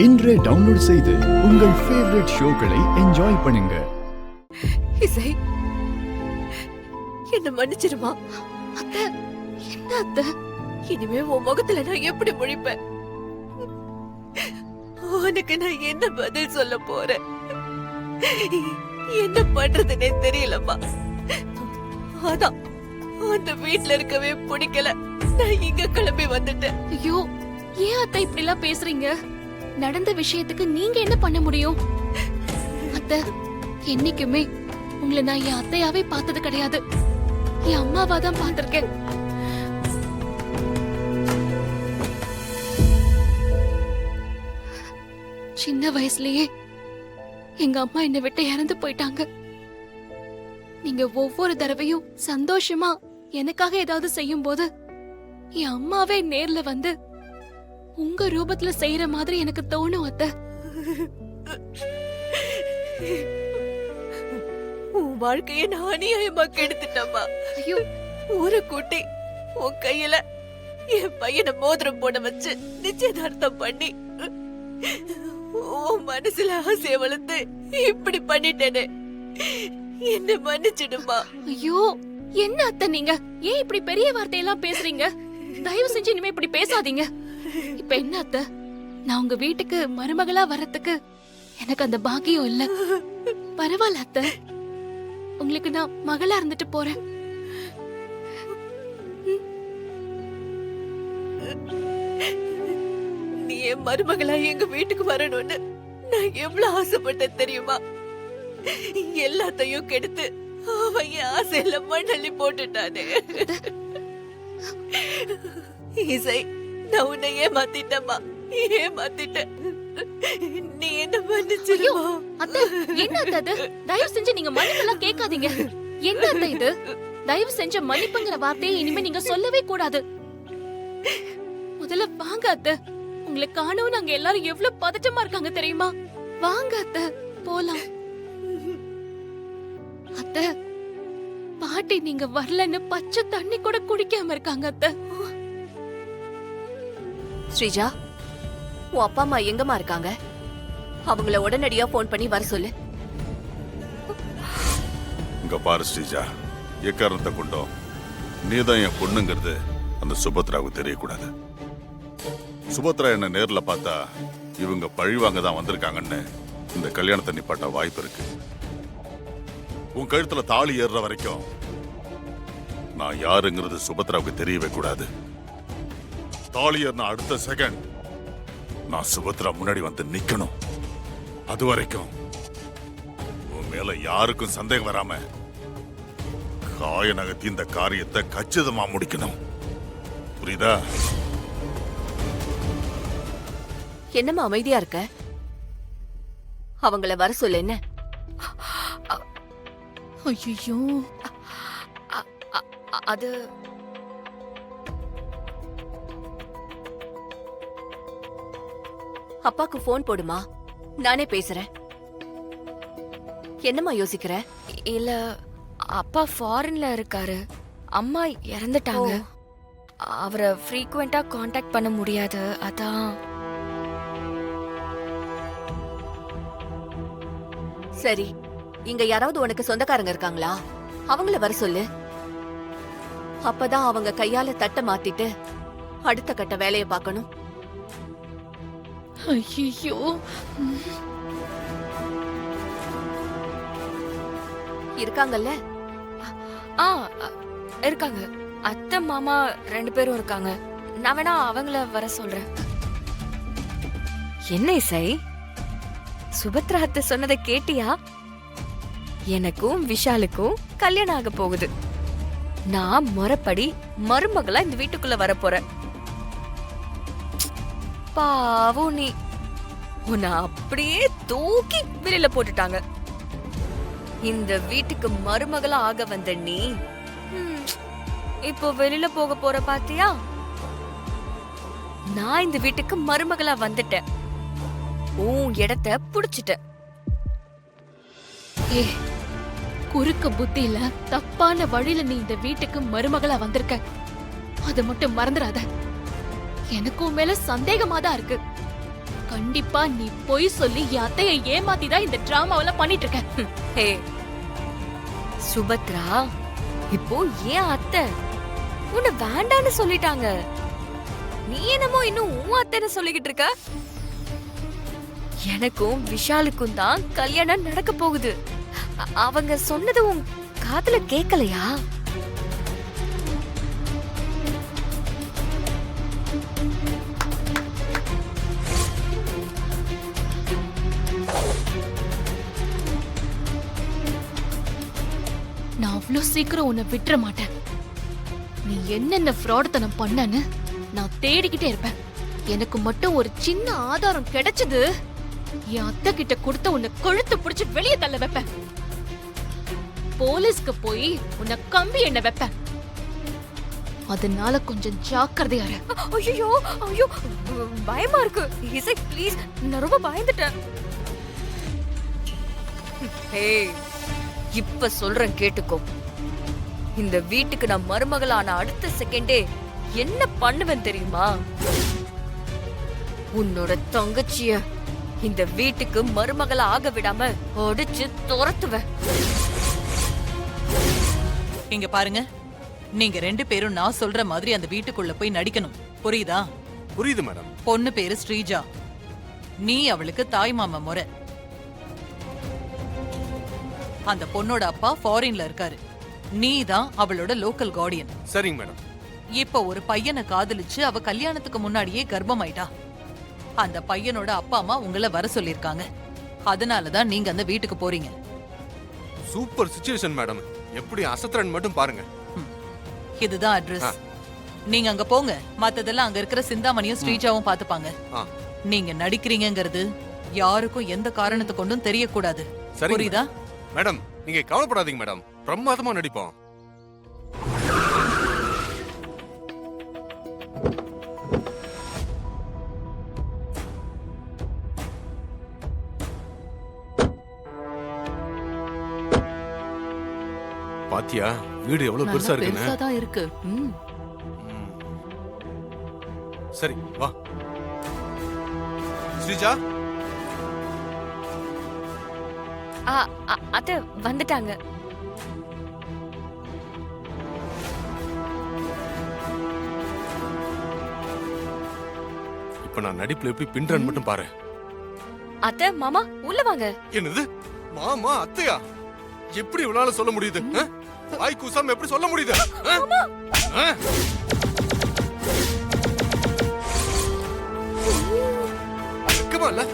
இன்றே டவுன்லோட் செய்து உங்கள் ஃபேவரட் ஷோக்களை என்ஜாய் பண்ணுங்க. இசை, என்ன மன்னிச்சிருமா? அத்தை, என்ன அத்தை? இனிமே உன் முகத்துல நான் எப்படி முழிப்பேன்? உனக்கு நான் என்ன பதில் சொல்ல போறேன்? என்ன பண்றதுன்னே தெரியலம்மா. அதான் அந்த வீட்ல இருக்கவே பிடிக்கல, நான் இங்க கிளம்பி வந்துட்டேன். ஐயோ, ஏன் அத்தை இப்படி எல்லாம் பேசுறீங்க? நடந்த விஷயத்துக்கு நீங்க என்ன பண்ண முடியும்? அத்தை, என்னைக்குமே உங்களை நான் என் அத்தையாவே பார்த்தது கிடையாது, என் அம்மாவா தான் பார்த்திருக்கேன். சின்ன வயசுலயே எங்க அம்மா என்னை விட்டு இறந்து போயிட்டாங்க. நீங்க ஒவ்வொரு தடவையும் சந்தோஷமா எனக்காக ஏதாவது செய்யும் போது என் அம்மாவே நேர்ல வந்து உங்க ரூபத்துல செய்யற மாதிரி எனக்கு தோணும் அத்தை. உன் வாழ்க்கைய நான் அநியாயமா கெடுத்துட்டம்மா. ஐயோ, ஊரை கூட்டி உன் கையில என் பையனை மோதிரம் போட வச்சு நிச்சயதார்த்தம் பண்ணி உன் மனசுல ஆசைய வளர்த்து இப்படி பண்ணிட்டேனே, என்ன மன்னிச்சிடுமா. ஐயோ, என்ன அத்தை நீங்க ஏன் இப்படி பெரிய வார்த்தையெல்லாம் பேசுறீங்க? தயவு செஞ்சு இனிமே இப்படி பேசாதீங்க. இப்ப என்ன அத்தை, நான் உங்க வீட்டுக்கு மருமகளா வர்றதுக்கு எனக்கு அந்த பாக்கியம் இல்ல. பரவாயில்ல அத்தை, உங்களுக்கு நான் மகளா இருந்துட்டு போறேன். நீ என் மருமகளா எங்க வீட்டுக்கு வரணும்னு நான் எவ்வளவு ஆசைப்பட்டேன் தெரியுமா? எல்லாத்தையும் கெடுத்து அவன் என் ஆசையில மண்ணள்ளி போட்டுட்டானே. இசை, நான் உன்னை ஏமாத்திட்டமா, ஏமாத்திட்டேன். நீ என்ன மன்னிச்சிருமா? அத்தை, என்ன அத்தை அது? தயவு செஞ்சு நீங்க மன்னிப்பெல்லாம் கேட்காதீங்க. என்ன அத்தை இது? தயவு செஞ்ச மன்னிப்புங்கிற வார்த்தையை இனிமே நீங்க சொல்லவே கூடாது. முதல்ல வாங்க அத்தை, உங்களை காணவும் நாங்க எல்லாரும் எவ்வளவு பதட்டமா இருக்காங்க தெரியுமா? வாங்க அத்தை, போலாம். அத்தை, பாட்டி நீங்க வரலன்னு பச்சை தண்ணி கூட குடிக்காம இருக்காங்க அத்தை. ஸ்ரீஜா, உன் அப்பா அம்மா எங்கம்மா இருக்காங்க? அவங்கள உடனடியா போன் பண்ணி வர சொல்லு. இங்க பாரு ஸ்ரீஜா, எக்காரணத்தை கொண்டோம் நீதான் என் பொண்ணுங்கிறது அந்த சுபத்ராவுக்கு தெரியக்கூடாது. சுபத்ரா என்ன நேர்ல பார்த்தா இவங்க பழிவாங்க தான் வந்திருக்காங்கன்னு இந்த கல்யாணத்தை நிப்பாட்ட வாய்ப்பு இருக்கு. உன் கழுத்துல தாலி ஏறுற வரைக்கும் நான் யாருங்கிறது சுபத்ராவுக்கு தெரியவே கூடாது. தாலி ஏறின அடுத்த செகண்ட் நான் சுபத்ரா முன்னாடி வந்து நிக்கணும். அது வரைக்கும் உன் மேல யாருக்கும் சந்தேகம் வராம காய நகர்த்தி இந்த காரியத்தை கச்சிதமா முடிக்கணும். புரியுதா? என்னம்மா அமைதியா இருக்க? அவங்கள வர சொல்லு. என்ன? ஐயோ, அது அப்பாக்கு போன் போடுமா, நானே பேசுறேன். என்னம்மா யோசிக்கிற? இல்ல, அப்பா ஃபாரின்ல இருக்காரு, அம்மா இறந்துட்டாங்க. அவரை ஃப்ரீக்வெண்டா காண்டாக்ட் பண்ண முடியாது, அதான். சரி, இங்க யாராவது உனக்கு சொந்தக்காரங்க இருக்காங்களா? அவங்கள வர சொல்லு. அப்பதான் அவங்க கையால தட்ட மாத்திட்டு அடுத்த கட்ட வேலைய பார்க்கணும். ஐயோ, இருக்காங்கல்ல? ஆ, இருக்காங்க. அத்தை மாமா 2 பேரும் இருக்காங்க. நான் வேணா அவங்கள வர சொல்றேன். என்ன இசை, சுபத்ரா அத்தை சொன்னதை கேட்டியா? எனக்கும் விஷாலுக்கும் கல்யாணம் ஆக போகுது. நான் முறைப்படி மருமகளா இந்த வீட்டுக்குள்ள வர போறேன். பாவம் நீ, உன்னை அப்படியே தூக்கி வெளியில போட்டுட்டாங்க. இந்த வீட்டுக்கு மருமகளா ஆக வந்த நீ இப்போ வெளியில போக போற பாத்தியா? நான் இந்த வீட்டுக்கு மருமகளா வந்துட்டேன், உன் இடத்தை புடிச்சிட்டேன். ஏ, குறுக்க புத்தியில தப்பான வழியில நீ இந்த வீட்டுக்கு மருமகளா வந்திருக்க. அத மட்டும் மறந்துடாத. எனக்கும் மேல சந்தேகமா தான் இருக்கு. கண்டிப்பா நீ பொய் சொல்லி என் அத்தைய ஏமாத்தி தான் இந்த டிராமாவெல்லாம் பண்ணிட்டு இருக்க. ஹே சுபத்ரா, இப்போ ஏன் அத்தை உன்னை வேண்டான்னு சொல்லிட்டாங்க. நீ என்னமோ இன்னும் உன் அத்தைன்னு சொல்லிக்கிட்டு இருக்க. எனக்கும் விஷாலுக்கும் தான் கல்யாணம் நடக்க போகுது. அவங்க சொன்னது உன் காதுல கேட்கலையா? நான் அவ்வளவு சீக்கிரம் உன்னை விட்டுற மாட்டேன். நீ என்னென்ன ஃப்ராடுத்தனம் பண்ணன்னு நான் தேடிக்கிட்டே இருப்பேன். எனக்கு மட்டும் ஒரு சின்ன ஆதாரம் கிடைச்சது, என் அத்தை கிட்ட கொடுத்த உன்னை கொழுத்து பிடிச்சு வெளியே தள்ள வைப்பேன். போலீஸ்க்கு போய் உன்னை கம்பி எண்ண வைப்பேன். அதனால கொஞ்சம் ஜாக்கிரதையா இரு. ஐயோ ஐயோ, பயமா இருக்கு. இசை ப்ளீஸ், நான் ரொம்ப பயந்துட்டேன். ஏய், இப்ப சொல்றேன் கேட்டுக்கோ. இந்த வீட்டுக்கு நான் மருமகளான அடுத்த செகண்டே என்ன பண்ணுவேன் தெரியுமா? உன்னோட தங்கச்சிய இந்த வீட்டுக்கு மருமகளா ஆக விடாம அடிச்சு துரத்துவேன். இங்க பாருங்க, நீங்க 2 பேரும் நான் சொல்ற மாதிரி அந்த வீட்டுக்குள்ள போய் நடிக்கணும். புரியுதா? புரியுது மேடம். பொண்ணு பேரு ஸ்ரீஜா. நீ அவளுக்கு தாய் மாமா முறை. அந்த பொண்ணோட அப்பா ஃபாரின்ல இருக்காரு. நீ தான் அவளோட லோக்கல் கார்டியன். சரிங்க மேடம். இப்ப ஒரு பையனை காதலிச்சு அவ கல்யாணத்துக்கு முன்னாடியே கர்ப்பமாயிட்டா. அந்த பையனோட அப்பா அம்மா உங்களை வர சொல்லிருக்காங்க. அதனாலதான் நீங்க அந்த வீட்டுக்கு போறீங்க. Super situation madam. எப்படி அசத்துறன்னு மட்டும் பாருங்க. இதுதான் அட்ரஸ். நீங்க அங்க போங்க. மத்ததெல்லாம் அங்க இருக்கிற சிந்தாமணியும் ஸ்ரீஜாவும் பாத்துப்பாங்க. ஆ. நீங்க நடிக்கிறீங்கிறது யாருக்கும் எந்த காரணத்தை கொண்டும் தெரியக்கூடாது. சரிங்க புரியுதா? மேடம், நீங்க கவலைப்படாதீங்க மேடம். பிரமாதமா நடிப்போம். பாத்தியா வீடு எவ்வளவு பெருசா இருக்குன்னு? பெருசாதான் இருக்கு. சரி வா. ஸ்ரீஜா, அத்தை வந்துட்டாங்க. இப்ப நான் நடிப்புல எப்படி பின்றன் மட்டும் பாரு. அத்தை மாமா உள்ள வாங்க. என்னது மாமா அத்தையா? எப்படி இவளால சொல்ல முடியுது? வாய் கூசாம எப்படி சொல்ல முடியுது? வெக்கமா இல்ல?